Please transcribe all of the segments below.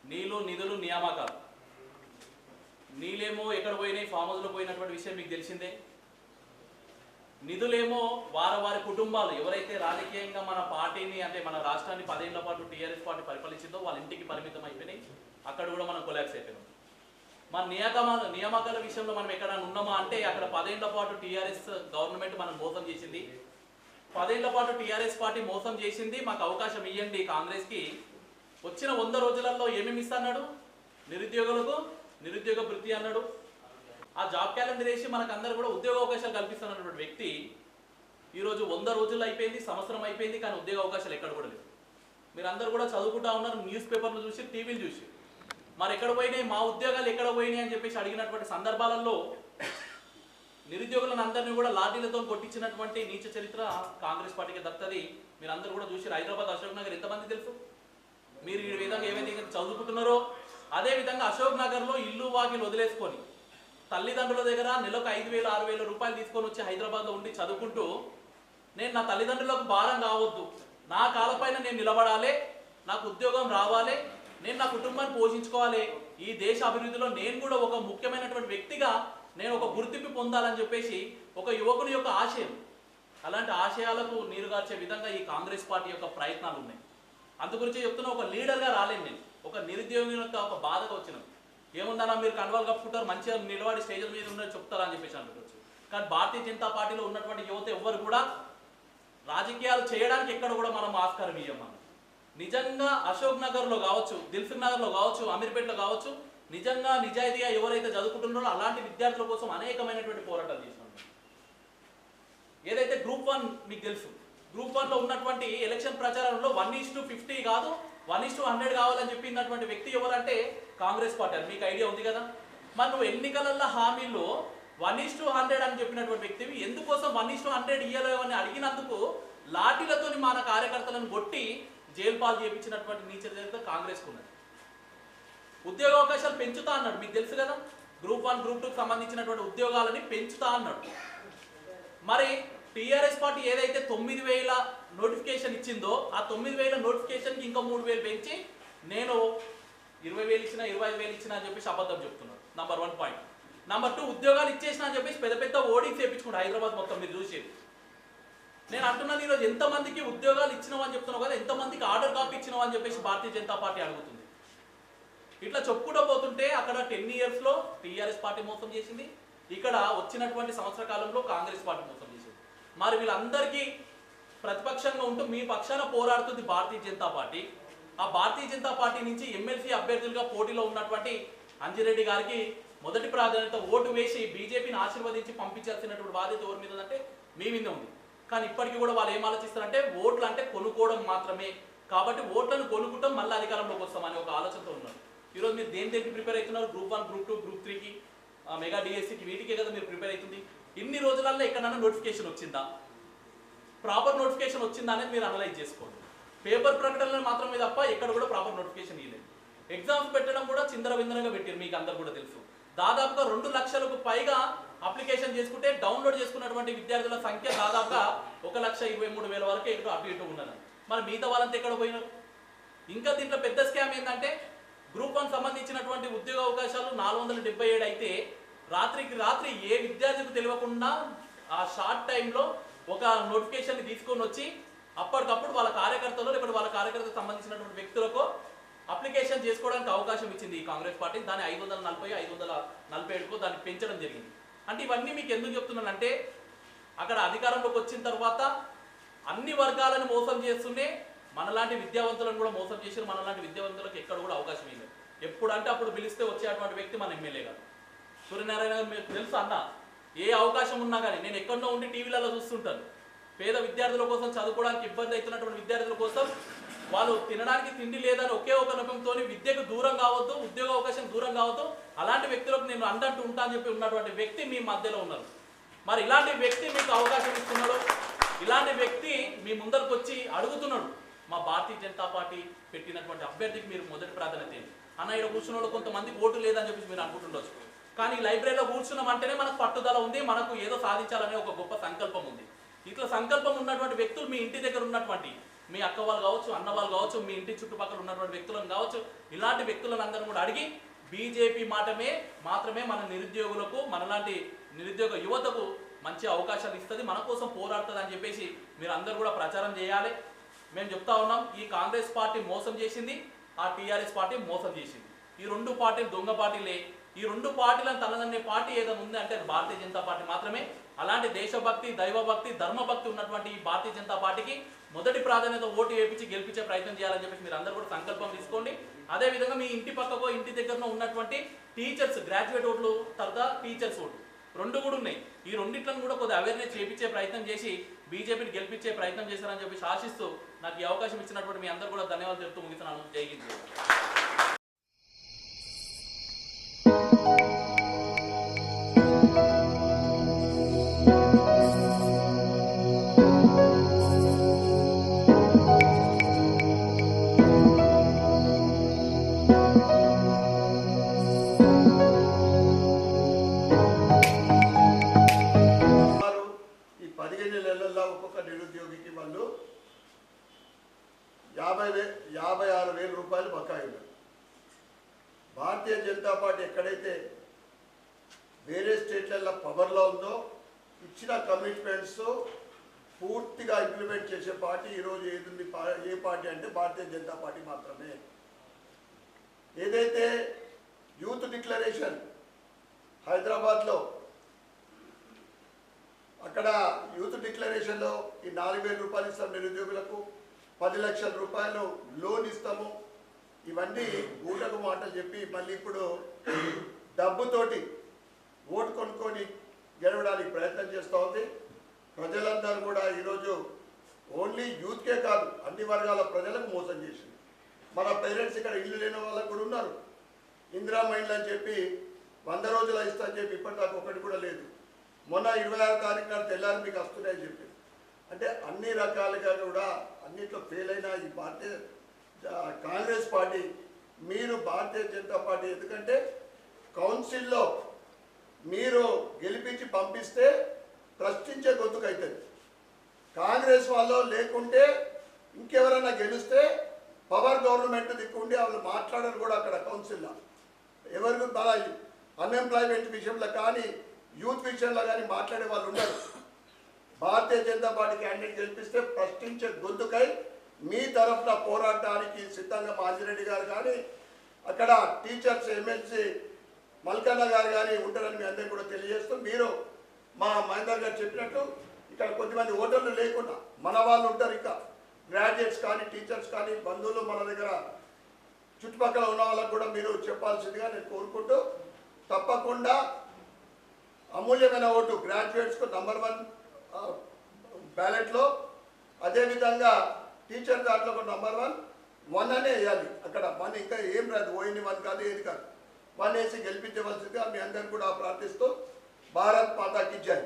నీళ్లు నిధులు నియామకాలు. నీళ్ళేమో ఎక్కడ పోయినాయి, ఫామ్ హౌస్లో పోయినటువంటి విషయం మీకు తెలిసిందే. నిధులేమో వారి కుటుంబాలు ఎవరైతే రాజకీయంగా మన పార్టీని అంటే మన రాష్ట్రాన్ని 10 ఏళ్ల పాటు టీఆర్ఎస్ పార్టీ పరిపాలించిందో వాళ్ళ ఇంటికి పరిమితం అయిపోయినాయి. అక్కడ కూడా మనం కొలాప్స్ అయిపోయినాం. మన నియామకాల విషయంలో మనం ఎక్కడైనా ఉన్నామా అంటే అక్కడ 10 ఏళ్ల పాటు టీఆర్ఎస్ గవర్నమెంట్ మనం మోసం చేసింది. 10 ఏళ్ల పాటు టీఆర్ఎస్ పార్టీ మోసం చేసింది. మాకు అవకాశం ఇవ్వండి కాంగ్రెస్కి. వచ్చిన 100 రోజులలో ఏమేమి ఇస్తాడు? నిరుద్యోగులకు నిరుద్యోగ వృత్తి అన్నాడు. ఆ జాబ్ క్యాలెండర్ వేసి మనకందరూ కూడా ఉద్యోగ అవకాశాలు కల్పిస్తున్నటువంటి వ్యక్తి ఈరోజు 100 రోజులు అయిపోయింది, సంవత్సరం అయిపోయింది, కానీ ఉద్యోగ అవకాశాలు ఎక్కడ కూడా లేవు. మీరు అందరూ కూడా చదువుకుంటా ఉన్నారు, న్యూస్ పేపర్లు చూసి, టీవీలు చూసి. మరి ఎక్కడ పోయినాయి, మా ఉద్యోగాలు ఎక్కడ పోయినాయి అని చెప్పేసి అడిగినటువంటి సందర్భాలలో నిరుద్యోగులను అందరినీ కూడా లాఠీలతో కొట్టించినటువంటి నీచ చరిత్ర కాంగ్రెస్ పార్టీకి దక్కుతుంది. మీరు అందరూ కూడా చూసి. హైదరాబాద్ అశోక్ నగర్ ఎంతమంది తెలుసు? మీరు ఈ విధంగా ఏవైతే చదువుకుంటున్నారో అదే విధంగా అశోక్ నగర్లో ఇల్లు వాకిలు వదిలేసుకొని తల్లిదండ్రుల దగ్గర నెలకు 5,000 6,000 రూపాయలు తీసుకొని వచ్చి హైదరాబాద్లో ఉండి చదువుకుంటూ నేను నా తల్లిదండ్రులకు భారం కావద్దు, నా కాళ్ళపైన నేను నిలబడాలి, నాకు ఉద్యోగం రావాలి, నేను నా కుటుంబాన్ని పోషించుకోవాలి, ఈ దేశ అభివృద్ధిలో నేను కూడా ఒక ముఖ్యమైనటువంటి వ్యక్తిగా నేను ఒక గుర్తింపు పొందాలని చెప్పేసి ఒక యువకుని యొక్క ఆశయం. అలాంటి ఆశయాలకు నీరుగార్చే విధంగా ఈ కాంగ్రెస్ పార్టీ యొక్క ప్రయత్నాలు ఉన్నాయి. అందుగురించి చెప్తున్నా, ఒక లీడర్గా రాలేను నేను, ఒక నిరుద్యోగి యొక్క ఒక బాధగా వచ్చినాను. ఏముందన్నా మీరు కండువాలు కప్పుకుంటారు, మంచిగా నిలబడి స్టేజ్ల మీద ఉన్నది చెప్తారా అని చెప్పేసి అనుకోవచ్చు. కానీ భారతీయ జనతా పార్టీలో ఉన్నటువంటి యువత ఎవ్వరు కూడా రాజకీయాలు చేయడానికి ఎక్కడ కూడా మనం ఆస్కారం ఇవ్వమని. నిజంగా అశోక్ నగర్లో కావచ్చు, దిల్సుఖ్ నగర్లో కావచ్చు, అమీర్పేటలో కావచ్చు, నిజంగా నిజాయితీగా ఎవరైతే చదువుకుంటున్నారో అలాంటి విద్యార్థుల కోసం అనేకమైనటువంటి పోరాటాలు చేసినాం. ఏదైతే గ్రూప్ 1 మీకు తెలుసు, గ్రూప్ 1లో ఉన్నటువంటి ఎలక్షన్ ప్రచారంలో 1:50 కాదు 1:100 కావాలని చెప్పినటువంటి వ్యక్తి ఎవరంటే కాంగ్రెస్ పార్టీ. అది మీకు ఐడియా ఉంది కదా. మరి నువ్వు ఎన్నికలలో హామీలో 1:100 అని చెప్పినటువంటి వ్యక్తివి ఎందుకోసం 1:100 ఇయ్యలేవు అని అడిగినందుకు లాఠీలతో మన కార్యకర్తలను కొట్టి జైలు పాలు చేయించినటువంటి నీచ చరిత్ర కాంగ్రెస్కు ఉన్నది. ఉద్యోగ అవకాశాలు పెంచుతా అన్నాడు, మీకు తెలుసు కదా. గ్రూప్ 1 గ్రూప్ 2కి సంబంధించినటువంటి ఉద్యోగాలని పెంచుతా అన్నాడు. మరి టీఆర్ఎస్ పార్టీ ఏదైతే 9,000 నోటిఫికేషన్ ఇచ్చిందో ఆ 9,000 నోటిఫికేషన్కి ఇంకా 3,000 పెంచి నేను 20,000 ఇచ్చినా 25,000 ఇచ్చినా అని చెప్పేసి అబద్ధం చెప్తున్నాడు. Number 1 point. నంబర్ 2, ఉద్యోగాలు ఇచ్చేసినా అని చెప్పేసి పెద్ద పెద్ద ఓడింగ్స్ చేయించుకుంటాడు హైదరాబాద్ మొత్తం. మీరు చూసేది నేను అంటున్నాను, ఈరోజు ఎంతమందికి ఉద్యోగాలు ఇచ్చినావు అని చెప్తున్నావు కదా, ఎంతమందికి ఆర్డర్ కాపీ ఇచ్చినావు అని చెప్పేసి భారతీయ జనతా పార్టీ అడుగుతుంది. ఇట్లా చెప్పుకుంటూ పోతుంటే అక్కడ 10 ఇయర్స్లో టీఆర్ఎస్ పార్టీ మోసం చేసింది, ఇక్కడ వచ్చినటువంటి సంవత్సర కాలంలో కాంగ్రెస్ పార్టీ మోసం చేసింది. మరి వీళ్ళందరికీ ప్రతిపక్షంగా ఉంటూ మీ పక్షాన పోరాడుతుంది భారతీయ జనతా పార్టీ. ఆ భారతీయ జనతా పార్టీ నుంచి ఎమ్మెల్సీ అభ్యర్థులుగా పోటీలో ఉన్నటువంటి అంజిరెడ్డి గారికి మొదటి ప్రాధాన్యత ఓటు వేసి బీజేపీని ఆశీర్వదించి పంపించాల్సినటువంటి బాధ్యత ఎవరి మీద ఉందంటే మీ మీద ఉంది. కానీ ఇప్పటికీ కూడా వాళ్ళు ఏం ఆలోచిస్తారంటే ఓట్లు అంటే కొనుక్కోవడం మాత్రమే, కాబట్టి ఓట్లను కొనుక్కుంటాం మళ్ళీ అధికారంలోకి వస్తామని ఒక ఆలోచనతో ఉన్నారు. ఈరోజు మీరు దేనికి ప్రిపేర్ అవుతున్నారు? గ్రూప్ 1 గ్రూప్ 2 గ్రూప్ 3కి మెగా డిఎస్సికి వీటికే కదా మీరు ప్రిపేర్ అవుతుంది. ఇన్ని రోజులలో ఎక్కడైనా నోటిఫికేషన్ వచ్చిందా, ప్రాపర్ నోటిఫికేషన్ వచ్చిందా అనేది మీరు అనలైజ్ చేసుకోండి. పేపర్ ప్రకటనలు మాత్రమే తప్ప ఎక్కడ కూడా ప్రాపర్ నోటిఫికేషన్ ఇవ్వలేదు. ఎగ్జామ్స్ పెట్టడం కూడా చిందర విందరగా పెట్టారు, మీకు అందరు కూడా తెలుసు. దాదాపుగా 2 లక్షలకు పైగా అప్లికేషన్ చేసుకుంటే డౌన్లోడ్ చేసుకున్నటువంటి విద్యార్థుల సంఖ్య దాదాపుగా 1,23,000 వరకు అటు ఇటు ఉన్నది. మరి మిగతా వాళ్ళంతా ఎక్కడ పోయినారు? ఇంకా దీంట్లో పెద్ద స్కామ్ ఏంటంటే గ్రూప్ 1 సంబంధించినటువంటి ఉద్యోగ అవకాశాలు 477 అయితే రాత్రికి రాత్రి ఏ విద్యార్థికి తెలియకుండా ఆ షార్ట్ టైంలో ఒక నోటిఫికేషన్ తీసుకొని వచ్చి అప్పటికప్పుడు వాళ్ళ కార్యకర్తలు లేకపోతే వాళ్ళ కార్యకర్తకు సంబంధించినటువంటి వ్యక్తులకు అప్లికేషన్ చేసుకోవడానికి అవకాశం ఇచ్చింది ఈ కాంగ్రెస్ పార్టీ. దాన్ని 540 547కు దాన్ని పెంచడం జరిగింది. అంటే ఇవన్నీ మీకు ఎందుకు చెప్తున్నానంటే అక్కడ అధికారంలోకి వచ్చిన తర్వాత అన్ని వర్గాలను మోసం చేస్తూనే మనలాంటి విద్యావంతులను కూడా మోసం చేసి మనలాంటి విద్యావంతులకు ఎక్కడ కూడా అవకాశం ఇవ్వలేదు. ఎప్పుడంటే అప్పుడు పిలిస్తే వచ్చేటువంటి వ్యక్తి మన ఎమ్మెల్యే గారు. సూర్యనారాయణ గారు మీకు తెలుసు అన్న, ఏ అవకాశం ఉన్నా కానీ నేను ఎక్కడో ఉండి టీవీలలో చూస్తుంటాను. పేద విద్యార్థుల కోసం, చదువుకోవడానికి ఇబ్బంది అవుతున్నటువంటి విద్యార్థుల కోసం, వాళ్ళు తినడానికి తిండి లేదని ఒకే ఒక నొప్పంతో విద్యకు దూరం కావద్దు, ఉద్యోగ అవకాశం దూరం కావద్దు, అలాంటి వ్యక్తులకు నేను అందంటూ ఉంటా అని చెప్పి ఉన్నటువంటి వ్యక్తి మీ మధ్యలో ఉన్నారు. మరి ఇలాంటి వ్యక్తి మీకు అవకాశం ఇస్తున్నాడు, ఇలాంటి వ్యక్తి మీ ముందరకు వచ్చి అడుగుతున్నాడు, మా భారతీయ జనతా పార్టీ పెట్టినటువంటి అభ్యర్థికి మీరు మొదటి ప్రాధాన్యత ఏంటి అన్న. ఇక్కడ కూర్చున్న కొంతమందికి ఓటు లేదని చెప్పేసి మీరు అనుకుంటుండొచ్చు, కానీ లైబ్రరీలో కూర్చున్నామంటేనే మనకు పట్టుదల ఉంది, మనకు ఏదో సాధించాలనే ఒక గొప్ప సంకల్పం ఉంది. ఇట్లా సంకల్పం ఉన్నటువంటి వ్యక్తులు మీ ఇంటి దగ్గర ఉన్నటువంటి మీ అక్క వాళ్ళు కావచ్చు, అన్న వాళ్ళు కావచ్చు, మీ ఇంటి చుట్టుపక్కల ఉన్నటువంటి వ్యక్తులను కావచ్చు, ఇలాంటి వ్యక్తులను అందరూ కూడా అడిగి బీజేపీ మాత్రమే మన నిరుద్యోగులకు, మనలాంటి నిరుద్యోగ యువతకు మంచి అవకాశాలు ఇస్తుంది, మన కోసం పోరాడుతుంది అని చెప్పేసి మీరు అందరూ కూడా ప్రచారం చేయాలి. మేము చెప్తా ఉన్నాం, ఈ కాంగ్రెస్ పార్టీ మోసం చేసింది, ఆ టీఆర్ఎస్ పార్టీ మోసం చేసింది. ఈ రెండు పార్టీలు దొంగ పార్టీలే. ఈ రెండు పార్టీలను తలదన్నే పార్టీ ఏదైనా ఉంది అంటే అది భారతీయ జనతా పార్టీ మాత్రమే. అలాంటి దేశభక్తి, దైవభక్తి, ధర్మభక్తి ఉన్నటువంటి ఈ భారతీయ జనతా పార్టీకి మొదటి ప్రాధాన్యత ఓటు వేయించి గెలిపించే ప్రయత్నం చేయాలని చెప్పేసి మీరు అందరూ కూడా సంకల్పం తీసుకోండి. అదేవిధంగా మీ ఇంటి పక్కకో ఇంటి దగ్గరనో ఉన్నటువంటి టీచర్స్, గ్రాడ్యుయేట్ ఓట్లు తర్వాత టీచర్స్ ఓట్లు రెండు కూడా ఉన్నాయి. ఈ రెండిట్లను కూడా కొద్దిగా అవేర్నెస్ చేయించే ప్రయత్నం చేసి బీజేపీని గెలిపించే ప్రయత్నం చేశారని చెప్పేసి ఆశిస్తూ నాకు ఈ అవకాశం ఇచ్చినటువంటి మీ అందరూ కూడా ధన్యవాదాలు చెప్తూ ముగిస్తున్నాను. జై హింద్. ఒక్కొక్క నిరుద్యోగికి వాళ్ళు 56,000 రూపాయలు బకాయి ఉన్నారు. భారతీయ జనతా పార్టీ ఎక్కడైతే వేరే స్టేట్లలో పవర్లో ఉందో ఇచ్చిన కమిట్మెంట్స్ పూర్తిగా ఇంప్లిమెంట్ చేసే పార్టీ ఈరోజు ఏదుంది, ఏ పార్టీ అంటే భారతీయ జనతా పార్టీ మాత్రమే. ఏదైతే యూత్ డిక్లరేషన్ హైదరాబాద్లో అక్కడ యూత్ డిక్లరేషన్లో ఈ 4,000 రూపాయలు ఇస్తాం నిరుద్యోగులకు, 10 లక్షల రూపాయలు లోన్ ఇస్తాము, ఇవన్నీ ఊటకు మాటలు చెప్పి మళ్ళీ ఇప్పుడు డబ్బుతోటి ఓటు కొనుక్కొని గెలవడానికి ప్రయత్నం చేస్తూ ఉంది. ప్రజలందరూ కూడా ఈరోజు ఓన్లీ యూత్కే కాదు అన్ని వర్గాల ప్రజలకు మోసం చేసింది. మన పేరెంట్స్ ఇక్కడ ఇల్లు లేని వాళ్ళకు కూడా ఉన్నారు. ఇందిరా మైండ్లు అని చెప్పి 100 రోజులు ఇస్తా అని చెప్పి ఇప్పటిదాకా ఒకటి కూడా లేదు. మొన్న 26వ తారీఖు నాడు తెల్లారి మీకు వస్తున్నాయని చెప్పి, అంటే అన్ని రకాలుగా కూడా అన్నిట్లో ఫెయిల్ అయిన ఈ భారతీయ కాంగ్రెస్ పార్టీ, మీరు భారతీయ జనతా పార్టీ, ఎందుకంటే కౌన్సిల్లో మీరు గెలిపించి పంపిస్తే ప్రశ్నించే గొంతుకైతుంది. కాంగ్రెస్ వాళ్ళు లేకుంటే ఇంకెవరైనా గెలిస్తే పవర్ గవర్నమెంట్ దిక్కుండి వాళ్ళు మాట్లాడరు కూడా అక్కడ కౌన్సిల్లో. ఎవరికి మన అన్ఎంప్లాయ్మెంట్ విషయంలో కానీ యూత్ విషయంలో కానీ మాట్లాడే వాళ్ళు ఉన్నారు. భారతీయ జనతా పార్టీ క్యాండిడేట్ గెలిపిస్తే ప్రశ్నించే గొంతుకై మీ తరఫున పోరాటానికి సిద్ధంగా మాజిరెడ్డి గారు కానీ అక్కడ టీచర్స్ ఎమ్మెల్సీ మల్కన్న గారు కానీ ఉంటారని మీ అందరికీ కూడా తెలియజేస్తూ, మీరు మా మహేందర్ గారు చెప్పినట్టు ఇక్కడ కొద్దిమంది ఓటర్లు లేకుండా మన వాళ్ళు ఉంటారు, ఇంకా గ్రాడ్యుయేట్స్ కానీ టీచర్స్ కానీ బంధువులు మన దగ్గర చుట్టుపక్కల ఉన్న వాళ్ళకు కూడా మీరు చెప్పాల్సిందిగా నేను కోరుకుంటూ, తప్పకుండా అమూల్యమైన ఓటు గ్రాడ్యుయేట్స్కు నంబర్ 1 బ్యాలెట్లో, అదేవిధంగా టీచర్ దాంట్లో ఒక నంబర్ 1 అనే వేయాలి. అక్కడ 1 ఇంకా ఏం రాదు, ఓయిని 1 కాదు, ఏది కాదు, 1 వేసి గెలిపించవలసిందిగా మీ అందరికీ కూడా ప్రార్థిస్తూ భారత్ మాతాకి జై.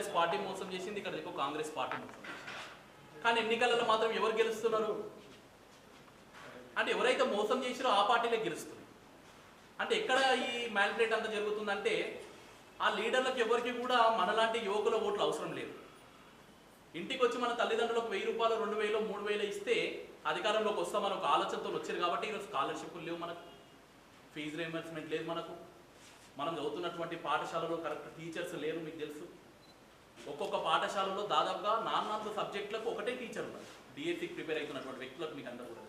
టీఆర్ఎస్ పార్టీ మోసం చేసింది, ఇక్కడ ఎక్కువ కాంగ్రెస్ పార్టీ మోసం చేసింది. కానీ ఎన్నికలలో మాత్రం ఎవరు గెలుస్తున్నారు అంటే ఎవరైతే మోసం చేసిరో ఆ పార్టీలే గెలుస్తుంది. అంటే ఎక్కడ ఈ మ్యానిపులేట్ అంతా జరుగుతుందంటే ఆ లీడర్లకు ఎవరికి కూడా మనలాంటి యువకుల ఓట్లు అవసరం లేదు. ఇంటికి వచ్చి మన తల్లిదండ్రులకు 1000 రూపాయలు 2000 3000 ఇస్తే అధికారంలోకి వస్తామని ఒక ఆలోచనతో వచ్చారు కాబట్టి ఈరోజు స్కాలర్షిప్లు లేవు, మనకు ఫీజు రియంబర్స్మెంట్ లేదు, మనం చదువుతున్నటువంటి పాఠశాలలో కరెక్ట్ టీచర్స్ లేరు. మీకు తెలుసు ఒక్కొక్క పాఠశాలలో దాదాపుగా 4 సబ్జెక్టులకు ఒకటే టీచర్ ఉన్నారు. డిఎస్సికి ప్రిపేర్ అవుతున్నటువంటి వ్యక్తులకు మీకు అందరూ కూడా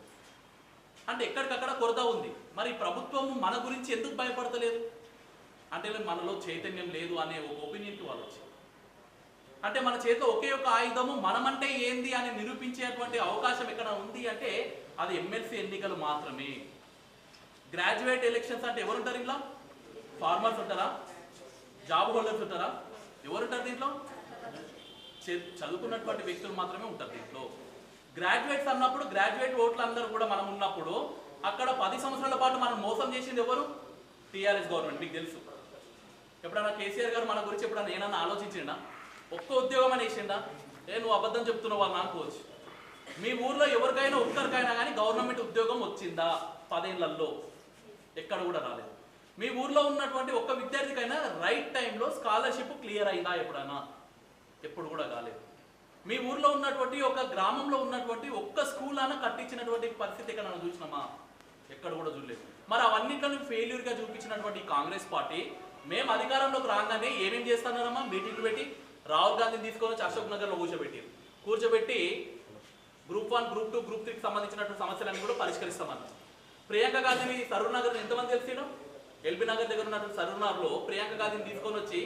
అంటే ఎక్కడికక్కడ కొరత ఉంది. మరి ప్రభుత్వం మన గురించి ఎందుకు భయపడతలేదు అంటే మనలో చైతన్యం లేదు అనే ఒక ఒపీనియన్కి వాళ్ళు వచ్చారు. అంటే మన చేతిలో ఒకే ఒక ఆయుధము మనమంటే ఏంది అని నిరూపించేటువంటి అవకాశం ఎక్కడ ఉంది అంటే అది ఎమ్మెల్సీ ఎన్నికలు మాత్రమే. గ్రాడ్యుయేట్ ఎలక్షన్స్ అంటే ఎవరుంటారు ఇంట్లో? ఫార్మర్స్ ఉంటారా, జాబ్ హోల్డర్స్ ఉంటారా, ఎవరుంటారు దీంట్లో? చదువుకున్నటువంటి వ్యక్తులు మాత్రమే ఉంటారు దీంట్లో. గ్రాడ్యుయేట్స్ అన్నప్పుడు గ్రాడ్యుయేట్ ఓట్లు అందరూ కూడా మనం ఉన్నప్పుడు అక్కడ 10 సంవత్సరాల పాటు మనం మోసం చేసింది ఎవరు? TRS government. మీకు తెలుసు. ఎప్పుడైనా కేసీఆర్ గారు మన గురించి ఎప్పుడైనా ఏమన్నా ఆలోచించిండా? ఒక్క ఉద్యోగం అని వేసిండా? నువ్వు అబద్ధం చెప్తున్నావు వాళ్ళు అనుకోవచ్చు. మీ ఊర్లో ఎవరికైనా ఒక్కరికైనా కానీ గవర్నమెంట్ ఉద్యోగం వచ్చిందా 10 ఏళ్లలో? ఎక్కడ కూడా రాలేదు. మీ ఊర్లో ఉన్నటువంటి ఒక్క విద్యార్థికైనా రైట్ టైంలో స్కాలర్షిప్ క్లియర్ అయిందా ఎప్పుడైనా? ఎప్పుడు కూడా కాలేదు. మీ ఊర్లో ఉన్నటువంటి ఒక గ్రామంలో ఉన్నటువంటి ఒక్క స్కూల్ అయినా కట్టించినటువంటి పరిస్థితి ఎక్కడ మనం చూసినామా? ఎక్కడ కూడా చూడలేదు. మరి అవన్నింటిని ఫెయిల్యూర్గా చూపించినటువంటి కాంగ్రెస్ పార్టీ మేము అధికారంలోకి రాగానే ఏమేం చేస్తున్నారమ్మా? మీటింగ్లు పెట్టి రాహుల్ గాంధీని తీసుకొని వచ్చి అశోక్ నగర్లో కూర్చోబెట్టి గ్రూప్ 1, గ్రూప్ 2, గ్రూప్ 3కి సంబంధించినటువంటి సమస్యలన్నీ కూడా పరిష్కరిస్తామన్నారు. ప్రియాంక గాంధీని సరూర్ నగర్ ఎంతమంది తెలిసినో? ఎల్బీ నగర్ దగ్గర ఉన్నటువంటి సరూర్ నగర్లో ప్రియాంక గాంధీని తీసుకొని వచ్చి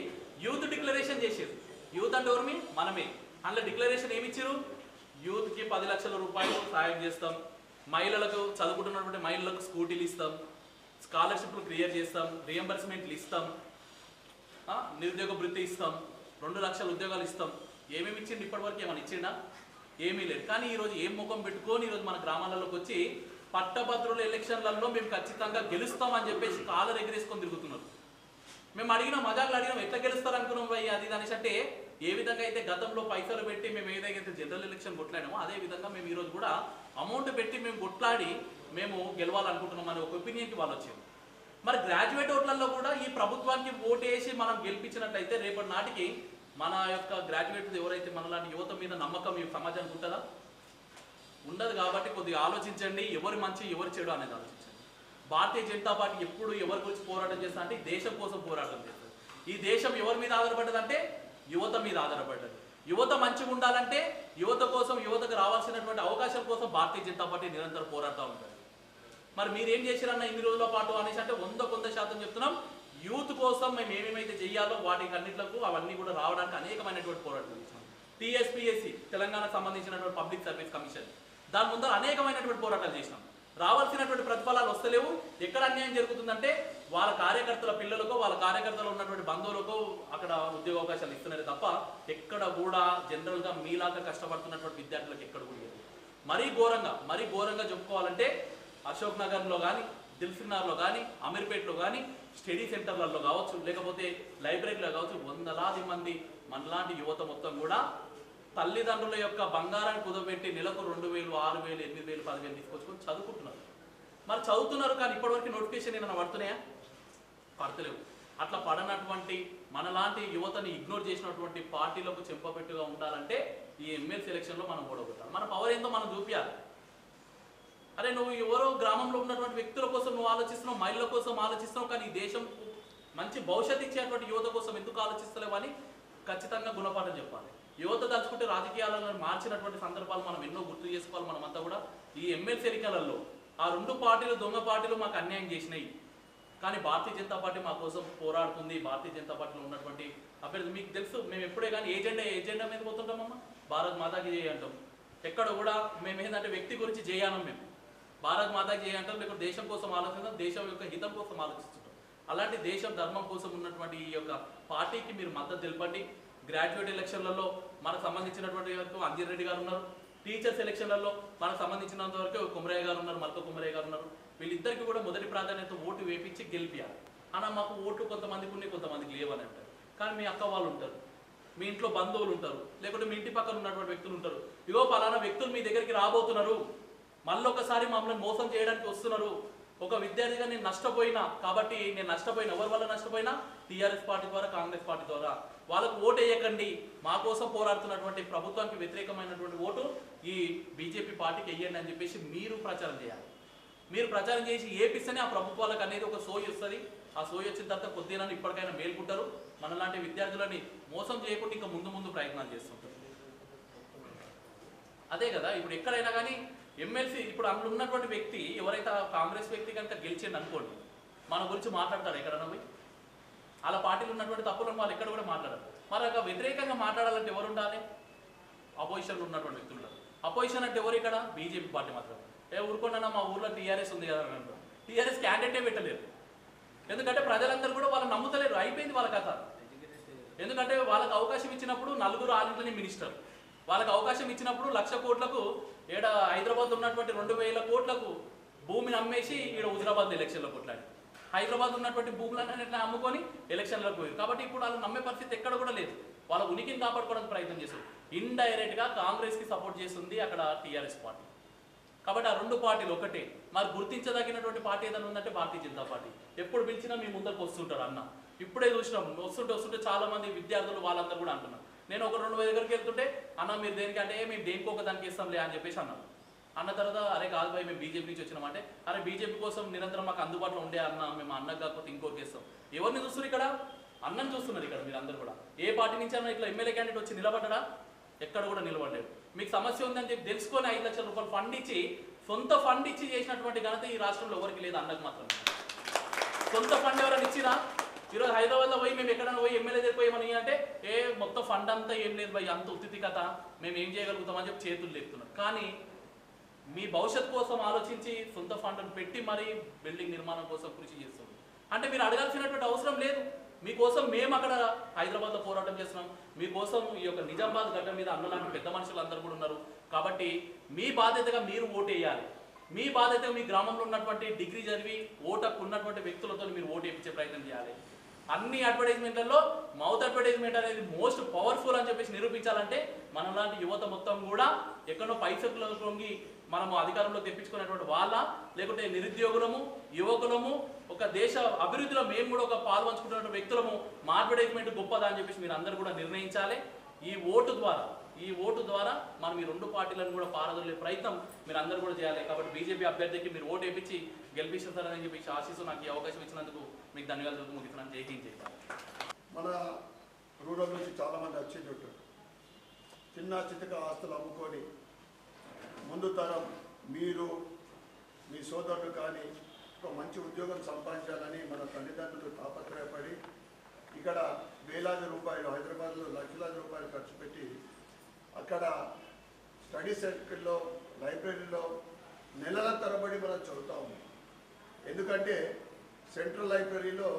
యూత్ డిక్లరేషన్ చేసారు. యూత్ అంటే ఎవరిమి? మనమే. అందులో డిక్లరేషన్ ఏమి ఇచ్చారు? యూత్కి 10 లక్షల రూపాయలు సాయం చేస్తాం, మహిళలకు చదువుకుంటున్నటువంటి మహిళలకు స్కూటీలు ఇస్తాం, స్కాలర్షిప్లు క్లియర్ చేస్తాం, రియంబర్స్మెంట్లు ఇస్తాం, నిరుద్యోగ వృత్తి ఇస్తాం, 2 లక్షల ఉద్యోగాలు ఇస్తాం. ఏమేమి ఇచ్చిండు? ఇప్పటివరకు ఏమైనా ఇచ్చిండా? ఏమీ లేదు. కానీ ఈరోజు ఏం ముఖం పెట్టుకొని ఈరోజు మన గ్రామాలలోకి వచ్చి పట్టభద్రుల ఎలక్షన్లలో మేము ఖచ్చితంగా గెలుస్తామని చెప్పేసి కాలర్ ఎగిరేసుకొని తిరుగుతున్నారు. మేము అడిగినాం, మజాకులు అడిగినాం, ఎట్లా గెలుస్తారు అనుకున్నాం భయ్ అది అనేసి. అంటే ఏ విధంగా అయితే గతంలో పైసలు పెట్టి మేము ఏదైతే జనరల్ ఎలక్షన్ కొట్లాడామో అదే విధంగా మేము ఈరోజు కూడా అమౌంట్ పెట్టి మేము కొట్లాడి మేము గెలవాలనుకుంటున్నాం అనే ఒక ఒపీనియన్కి వాళ్ళు వచ్చారు. మరి గ్రాడ్యుయేట్ ఓట్లలో కూడా ఈ ప్రభుత్వానికి ఓటేసి మనం గెలిపించినట్లయితే రేపటి నాటికి మన యొక్క గ్రాడ్యుయేట్ ఎవరైతే మనలాంటి యువత మీద నమ్మకం ఈ సమాజానికి ఉంటుందా? ఉండదు. కాబట్టి కొద్దిగా ఆలోచించండి, ఎవరి మంచి ఎవరి చెడు అనేది ఆలోచించండి. భారతీయ జనతా పార్టీ ఎప్పుడు ఎవరి గురించి పోరాటం చేస్తా అంటే దేశం కోసం పోరాటం చేస్తుంది. ఈ దేశం ఎవరి మీద ఆధారపడ్డది అంటే యువత మీద ఆధారపడ్డది. యువత మంచిగా ఉండాలంటే యువత కోసం, యువతకు రావాల్సినటువంటి అవకాశం కోసం భారతీయ జనతా పార్టీ నిరంతరం పోరాడుతూ ఉంటుంది. మరి మీరేం చేశారన్న ఇన్ని రోజుల పాటు అనేసి అంటే 100% చెప్తున్నాం. యూత్ కోసం మేము ఏమేమైతే చేయాలో వాటికి అన్నింటికి అవన్నీ కూడా రావడానికి అనేకమైనటువంటి పోరాటాలు చేసినాం. టీఎస్పీఎస్సీ తెలంగాణకు సంబంధించినటువంటి పబ్లిక్ సర్వీస్ కమిషన్ దాని ముందర అనేకమైనటువంటి పోరాటాలు చేసినాం. రావాల్సినటువంటి ప్రతిఫలాలు వస్తలేవు. ఎక్కడ అన్యాయం జరుగుతుందంటే వాళ్ళ కార్యకర్తల పిల్లలకు, వాళ్ళ కార్యకర్తలు ఉన్నటువంటి బంధువులకు అక్కడ ఉద్యోగ అవకాశాలు ఇస్తున్నారు తప్ప ఎక్కడ కూడా జనరల్గా మీలాగా కష్టపడుతున్నటువంటి విద్యార్థులకు ఎక్కడ కూడా లేదు. మరీ ఘోరంగా చెప్పుకోవాలంటే అశోక్ నగర్లో కానీ, దిల్సుఖ్ నగర్లో కానీ, అమీర్పేట్లో కానీ, స్టడీ సెంటర్లలో కావచ్చు, లేకపోతే లైబ్రరీలో కావచ్చు, 100లాది మంది మనలాంటి యువత మొత్తం కూడా తల్లిదండ్రుల యొక్క బంగారాన్ని కుదబెట్టి నెలకు 2000, 6000, 8000, 10,000 తీసుకొచ్చుకొని చదువుకుంటున్నారు. మరి చదువుతున్నారు కానీ ఇప్పటివరకు నోటిఫికేషన్ ఏమైనా పడుతున్నాయా? పడతలేవు. అట్లా పడనటువంటి మనలాంటి యువతని ఇగ్నోర్ చేసినటువంటి పార్టీలకు చెంపపెట్టుగా ఉండాలంటే ఈ ఎమ్మెల్సీ ఎలక్షన్లో మనం ఓడగొట్టాలి. మన పవర్ ఏందో మనం చూపించాలి. అరే నువ్వు ఎవరో గ్రామంలో ఉన్నటువంటి వ్యక్తుల కోసం నువ్వు ఆలోచిస్తున్నావు, మహిళల కోసం ఆలోచిస్తున్నావు, కానీ ఈ దేశం మంచి భవిష్యత్తు ఇచ్చేటువంటి యువత కోసం ఎందుకు ఆలోచిస్తలేవు అని ఖచ్చితంగా గుణపాఠం చెప్పాలి. యువత తలుచుకుంటే రాజకీయాలను మార్చినటువంటి సందర్భాలు మనం ఎన్నో గుర్తు చేసుకోవాలి. మనమంతా కూడా ఈ ఎమ్మెల్సీ ఎన్నికలలో ఆ 2 పార్టీలు దొంగ పార్టీలు మాకు అన్యాయం చేసినాయి, కానీ భారతీయ జనతా పార్టీ మా కోసం పోరాడుతుంది. భారతీయ జనతా పార్టీలో ఉన్నటువంటి అభ్యర్థి మీకు తెలుసు. మేము ఎప్పుడే కానీ ఏజెండా మీద పోతుంటామమ్మా. భారత్ మాతాకి జయ అంటాం. ఎక్కడ కూడా మేము ఏంటంటే వ్యక్తి గురించి చేయాలం. మేము భారత్ మాతాకి జయ అంటాం, లేకపోతే దేశం కోసం ఆలోచిస్తాం, దేశం యొక్క హితం కోసం ఆలోచిస్తుంటాం. అలాంటి దేశం ధర్మం కోసం ఉన్నటువంటి ఈ యొక్క పార్టీకి మీరు మద్దతు తెలపండి. గ్రాడ్యుయేట్ ఎలక్షన్లలో మనకు సంబంధించినటువంటి వరకు అంజీర్ రెడ్డి గారు ఉన్నారు. టీచర్స్ ఎలక్షన్లలో మనకు సంబంధించినంత వరకు కుమరయ్య గారు ఉన్నారు, మల్క కుమరయ్య గారు ఉన్నారు. వీళ్ళిద్దరికి కూడా మొదటి ప్రాధాన్యత ఓటు వేపించి గెలిపియాలి. అన్న మాకు ఓట్లు కొంతమందికి ఉన్నాయి, కొంతమందికి లేవని అంటారు. కానీ మీ అక్క వాళ్ళు ఉంటారు, మీ ఇంట్లో బంధువులు ఉంటారు, లేకుంటే మీ ఇంటి పక్కన ఉన్నటువంటి వ్యక్తులు ఉంటారు. ఇగో పలానా వ్యక్తులు మీ దగ్గరికి రాబోతున్నారు, మళ్ళొకసారి మమ్మల్ని మోసం చేయడానికి వస్తున్నారు. ఒక విద్యార్థిగా నేను నష్టపోయినా, కాబట్టి నేను నష్టపోయిన ఎవరి వల్ల నష్టపోయినా టీఆర్ఎస్ పార్టీ ద్వారా, కాంగ్రెస్ పార్టీ ద్వారా. వాళ్ళకు ఓటు వేయకండి, మా కోసం పోరాడుతున్నటువంటి ప్రభుత్వానికి వ్యతిరేకమైనటువంటి ఓటు ఈ బీజేపీ పార్టీకి వేయండి అని చెప్పేసి మీరు ప్రచారం చేయాలి. మీరు ప్రచారం చేసి ఏపిస్తేనే ఆ ప్రభుత్వాలకు అనేది ఒక సోయి వస్తుంది. ఆ సోయి వచ్చిన తర్వాత కొద్దిగా ఇప్పటికైనా మేల్కుంటారు. మనలాంటి విద్యార్థులని మోసం చేయకుండా ఇంకా ముందు ముందు ప్రయత్నాలు చేస్తుంటారు. అదే కదా ఇప్పుడు ఎక్కడైనా కానీ ఎమ్మెల్సీ ఇప్పుడు అందులో ఉన్నటువంటి వ్యక్తి ఎవరైతే కాంగ్రెస్ వ్యక్తి కనుక గెలిచిండు అనుకోండి, మన గురించి మాట్లాడతారు ఎక్కడన్నా పోయి. అలా పార్టీలు ఉన్నటువంటి తప్పులను వాళ్ళు ఎక్కడ కూడా మాట్లాడరు. మరి అక్కడ వ్యతిరేకంగా మాట్లాడాలంటే ఎవరు ఉండాలి? అపోజిషన్లో ఉన్నటువంటి వ్యక్తులు ఉండాలి. అపోజిషన్ అంటే ఎవరు ఇక్కడ? బీజేపీ పార్టీ మాత్రం. ఊరుకోండి మా ఊర్లో టీఆర్ఎస్ ఉంది కదా అని అంటారు. టీఆర్ఎస్ క్యాండిడేటే పెట్టలేరు. ఎందుకంటే ప్రజలందరూ కూడా వాళ్ళు నమ్ముతలేరు. అయిపోయింది వాళ్ళ కథ. ఎందుకంటే వాళ్ళకి అవకాశం ఇచ్చినప్పుడు నలుగురు ఆరింటిని మినిస్టర్, వాళ్ళకి అవకాశం ఇచ్చినప్పుడు 1,00,000 కోట్లకు హైదరాబాద్ ఉన్నటువంటి 2,000 కోట్లకు భూమిని అమ్మేసి ఈడ హుజరాబాద్ ఎలక్షన్లో కొట్లాడి హైదరాబాద్ ఉన్నటువంటి భూములన్నీ ఎట్లా అమ్ముకొని ఎలక్షన్లకు పోయారు. కాబట్టి ఇప్పుడు వాళ్ళు నమ్మే పరిస్థితి ఎక్కడ కూడా లేదు. వాళ్ళ ఉనికిని కాపాడుకోవడానికి ప్రయత్నం చేస్తారు. ఇండైరెక్ట్గా కాంగ్రెస్కి సపోర్ట్ చేస్తుంది అక్కడ టీఆర్ఎస్ పార్టీ. కాబట్టి ఆ రెండు పార్టీలు ఒకటే. మరి గుర్తించదగినటువంటి పార్టీ ఏదైనా ఉందంటే భారతీయ జనతా పార్టీ. ఎప్పుడు పిలిచినా మీ ముందరికి వస్తుంటారు అన్న. ఇప్పుడే చూసినాం వస్తుంటే చాలా మంది విద్యార్థులు వాళ్ళందరూ కూడా అంటున్నారు. నేను ఒక 2 దగ్గరికి వెళ్తుంటే అన్న మీరు దేనికి అంటే మేము దేనికి ఒక దానికి ఇస్తాంలే అని చెప్పేసి అన్నాను. అన్న తర్వాత అరే కాదు భాయ్ మేము బీజేపీ నుంచి వచ్చినామంటే అరే బీజేపీ కోసం నిరంతరం మాకు అందుబాటులో ఉండే అన్న, మేము అన్నకు కాకపోతే ఇంకోటి ఇస్తాం. ఎవరిని చూస్తున్నారు ఇక్కడ? అన్నని చూస్తున్నారు ఇక్కడ మీరు అందరూ కూడా. ఏ పార్టీ నుంచి అన్న ఇట్లా ఎమ్మెల్యే క్యాండిడేట్ వచ్చి నిలబడ్డా? ఎక్కడ కూడా నిలబడలేదు. మీకు సమస్య ఉందని చెప్పి తెలుసుకొని 5 లక్షల రూపాయలు ఫండ్ ఇచ్చి, సొంత ఫండ్ ఇచ్చి చేసినటువంటి ఘనత ఈ రాష్ట్రంలో ఎవరికి లేదు, అన్నకు మాత్రం. సొంత ఫండ్ ఎవరైనా ఇచ్చినా ఈరోజు హైదరాబాద్లో పోయి మేము ఎక్కడైనా పోయి ఎమ్మెల్యే దగ్గర పోయామని అంటే మొత్తం ఫండ్ అంతా ఏం లేదు భయ్, అంత ఉత్తితి కథ, మేము ఏం చేయగలుగుతామని చెప్పి చేతులు లేపుతున్నారు. కానీ మీ భవిష్యత్ కోసం ఆలోచించి సొంత ఫండ్ను పెట్టి మరీ బిల్డింగ్ నిర్మాణం కోసం కృషి చేస్తుంది. అంటే మీరు అడగాల్సినటువంటి అవసరం లేదు. మీకోసం మేము అక్కడ హైదరాబాద్లో పోరాటం చేస్తున్నాం. మీకోసం ఈ యొక్క నిజామాబాద్ గడ్డ మీద అన్నలాంటి పెద్ద మనుషులు అందరూ కూడా ఉన్నారు. కాబట్టి మీ బాధ్యతగా మీరు ఓటు వేయాలి. మీ బాధ్యతగా మీ గ్రామంలో ఉన్నటువంటి డిగ్రీ చదివి ఓటకు ఉన్నటువంటి వ్యక్తులతో మీరు ఓటు వేయించే ప్రయత్నం చేయాలి. అన్ని అడ్వర్టైజ్మెంట్లలో మౌత్ అడ్వర్టైజ్మెంట్ అనేది మోస్ట్ పవర్ఫుల్ అని చెప్పేసి నిరూపించాలంటే మనలాంటి యువత మొత్తం కూడా ఎక్కడో పైసలు పొంగి మనము అధికారంలో తెప్పించుకున్నటువంటి వాళ్ళ, లేకుంటే నిరుద్యోగులము, యువకులము, ఒక దేశ అభివృద్ధిలో మేము కూడా ఒక పాలు పంచుకుంటున్న వ్యక్తులము మా అడ్వర్టైజ్మెంట్ గొప్పదా అని చెప్పేసి మీరు అందరూ కూడా నిర్ణయించాలి. ఈ ఓటు ద్వారా మనం ఈ రెండు పార్టీలను కూడా పారదొలే ప్రయత్నం మీరు అందరూ కూడా చేయాలి. కాబట్టి బీజేపీ అభ్యర్థికి మీరు ఓటు వేయించి గెలిపిస్తారని చెప్పి ఆశిస్తూ నాకు ఈ అవకాశం ఇచ్చినందుకు మీకు ధన్యవాదాలు ముగిస్తున్నాను. జై హింద్, జై భారత్. మన రూరల్ నుంచి చాలామంది వచ్చేది ఉంటారు. చిన్న చితక ఆస్తులు అమ్ముకొని ముందు తరం మీరు మీ సోదరులు కానీ ఒక మంచి ఉద్యోగం సంపాదించాలని మన తల్లిదండ్రులు తాపత్రయపడి ఇక్కడ వేలాది రూపాయలు, హైదరాబాద్లో లక్షలాది రూపాయలు ఖర్చు పెట్టి అక్కడ స్టడీ సర్కిల్లో, లైబ్రరీలో నెలల తరబడి మనం చదువుతూ ఉన్నాం. ఎందుకంటే సెంట్రల్ లైబ్రరీలో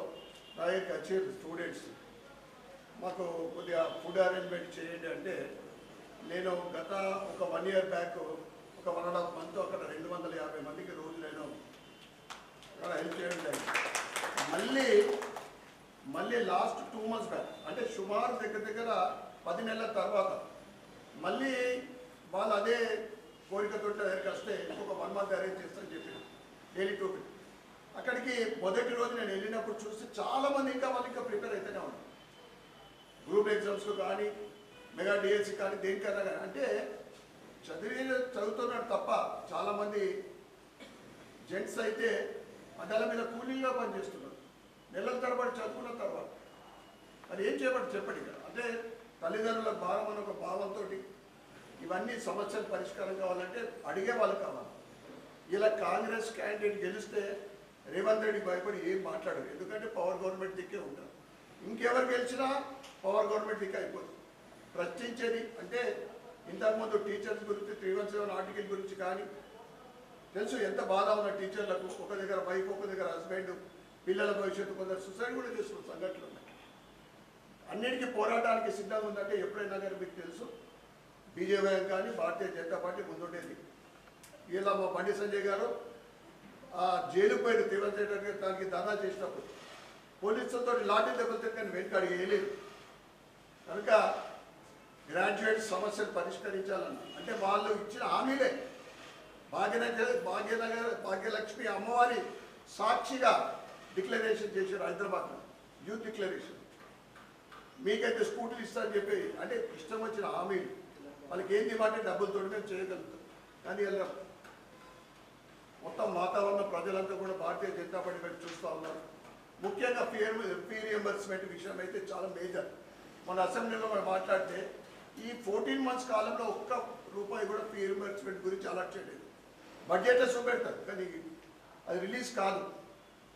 నా దగ్గరికి వచ్చేది స్టూడెంట్స్, మాకు కొద్దిగా ఫుడ్ అరేంజ్మెంట్ చేయండి అంటే నేను గత ఒక 1 year బ్యాక్ ఒక 1.5 month అక్కడ 250 మందికి రోజు నేను అక్కడ హెల్ప్ చేయడం జరిగింది. మళ్ళీ లాస్ట్ 2 months బ్యాక్ అంటే సుమారు దగ్గర 10 నెలల తర్వాత మళ్ళీ వాళ్ళు అదే కోరికతో దగ్గరికి వస్తే ఇంకొక 1 month అరేంజ్ చేస్తారని చెప్పాను డైలీ 2 people. అక్కడికి మొదటి రోజు నేను వెళ్ళినప్పుడు చూస్తే చాలామంది ఇంకా వాళ్ళు ఇంకా ప్రిపేర్ అయితేనే ఉన్నారు. గ్రూప్ ఎగ్జామ్స్కు కానీ, మెగా డిఎస్సి కానీ, దేనికన్నా కానీ. అంటే చదువుతున్నాడు తప్ప చాలామంది జెంట్స్ అయితే అదాల మీద కూలీగా పనిచేస్తున్నారు నెలల తరబడి చదువుకున్న తర్వాత. అది ఏం చేయబడి చెప్పండి ఇక్కడ. అంటే తల్లిదండ్రుల భారం అని ఒక భావంతో ఇవన్నీ సమస్యలు పరిష్కారం కావాలంటే అడిగే వాళ్ళు కావాలి. ఇలా కాంగ్రెస్ క్యాండిడేట్ గెలిస్తే రేవంత్ రెడ్డి భయపడి ఏం మాట్లాడరు. ఎందుకంటే పవర్ గవర్నమెంట్ దిక్కే ఉంటారు. ఇంకెవరు గెలిచినా పవర్ గవర్నమెంట్ దిక్కే అయిపోతుంది. ప్రశ్నించేది అంటే ఇంతకుముందు టీచర్స్ గురించి 317 ఆర్టికల్ గురించి కానీ తెలుసు ఎంత బాధ ఉన్న టీచర్లకు. ఒక దగ్గర వైఫ్, ఒక దగ్గర హస్బెండ్, పిల్లల భవిష్యత్తు, కొందరు సూసైడ్ కూడా చేస్తున్న సంఘటనలు ఉన్నాయి. అన్నిటికీ పోరాటానికి సిద్ధంగా ఉందంటే ఎప్పుడైనా కానీ మీకు తెలుసు బీజేపీ కానీ భారతీయ జనతా పార్టీ ముందుండేది. ఇలా మా బండి సంజయ్ గారు జైలుకు పోయిన తీవ్రత దానికి ధర్నా చేసినప్పుడు పోలీసులతో లాఠీ దెబ్బలతో కానీ వెనుక అడిగేయలేదు. కనుక గ్రాడ్యుయేట్ సమస్యలు పరిష్కరించాలన్న అంటే వాళ్ళు ఇచ్చిన హామీలే భాగ్యలక్ష్మి అమ్మవారి సాక్షిగా డిక్లరేషన్ చేశారు హైదరాబాద్లో, యూత్ డిక్లరేషన్. మీకైతే స్కూటీలు ఇస్తారని చెప్పి అంటే ఇష్టం వచ్చిన హామీలు, వాళ్ళకి ఏం డిమాండ్ డబ్బులతో మేము చేయగలుగుతాం. కానీ ఇలా మొత్తం వాతావరణం ప్రజలంతా కూడా భారతీయ జనతా పార్టీ వైపు చూస్తూ ఉన్నారు. ముఖ్యంగా ఫీ రియంబర్స్మెంట్ విషయం అయితే చాలా మేజర్. మన అసెంబ్లీలో మనం మాట్లాడితే ఈ 14 months కాలంలో ఒక్క రూపాయి కూడా ఫీ రియంబర్స్మెంట్ గురించి అలాట్ చేయలేదు. బడ్జెట్లో చూపెడతారు కానీ అది రిలీజ్ కాదు.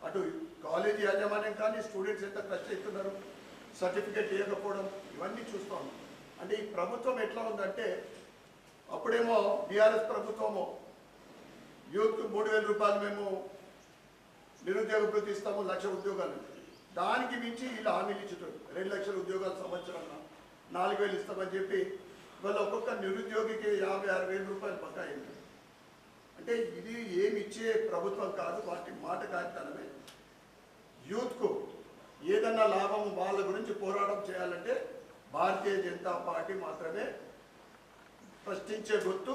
అటు కాలేజీ యాజమాన్యం కానీ స్టూడెంట్స్ ఎంత కష్ట అవుతున్నారు, సర్టిఫికేట్ ఇవ్వకపోవడం, ఇవన్నీ చూస్తూ ఉన్నాం. అంటే ఈ ప్రభుత్వం ఎట్లా ఉందంటే అప్పుడేమో బీఆర్ఎస్ ప్రభుత్వము యూత్ 3,000 రూపాయలు మేము నిరుద్యోగ భృతి ఇస్తాము, 1,00,000 ఉద్యోగాలు, దానికి మించి వీళ్ళు హామీలు ఇచ్చేటోడు 2 లక్షల ఉద్యోగాలు సంవత్సరంలో 4,000 ఇస్తామని చెప్పి ఇవాళ ఒక్కొక్క నిరుద్యోగికి 50,000-60,000 రూపాయలు పక్కా అయింది. అంటే ఇది ఏమి ఇచ్చే ప్రభుత్వం కాదు, వాటి మాట కార్యక్రమమే. యూత్కు ఏదన్నా లాభం వాళ్ళ గురించి పోరాటం చేయాలంటే భారతీయ జనతా పార్టీ మాత్రమే ప్రశ్నించే గుర్తు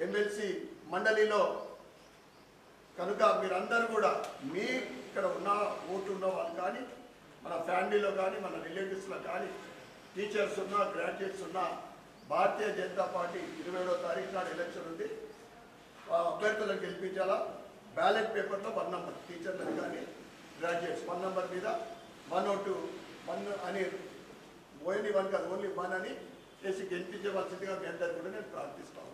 ఎమ్మెల్సీ మండలిలో. కనుక మీరందరూ కూడా మీ ఇక్కడ ఉన్న ఓటు ఉన్న వాళ్ళు కానీ మన ఫ్యామిలీలో కానీ మన రిలేటివ్స్లో కానీ టీచర్స్ ఉన్నా గ్రాడ్యుయేట్స్ ఉన్నా భారతీయ జనతా పార్టీ 27వ తారీఖు నాడు ఎలక్షన్ ఉంది. అభ్యర్థులను గెలిపించాలా. బ్యాలెట్ పేపర్లో 1 number టీచర్లకు కానీ గ్రాడ్యుయేట్స్ 1 number మీద 1 or 2 1 అని ఓన్లీ 1 కాదు ఓన్లీ 1 అని చేసి గెలిపించవలసిందిగా మీ అందరికీ కూడా నేను ప్రార్థిస్తాను.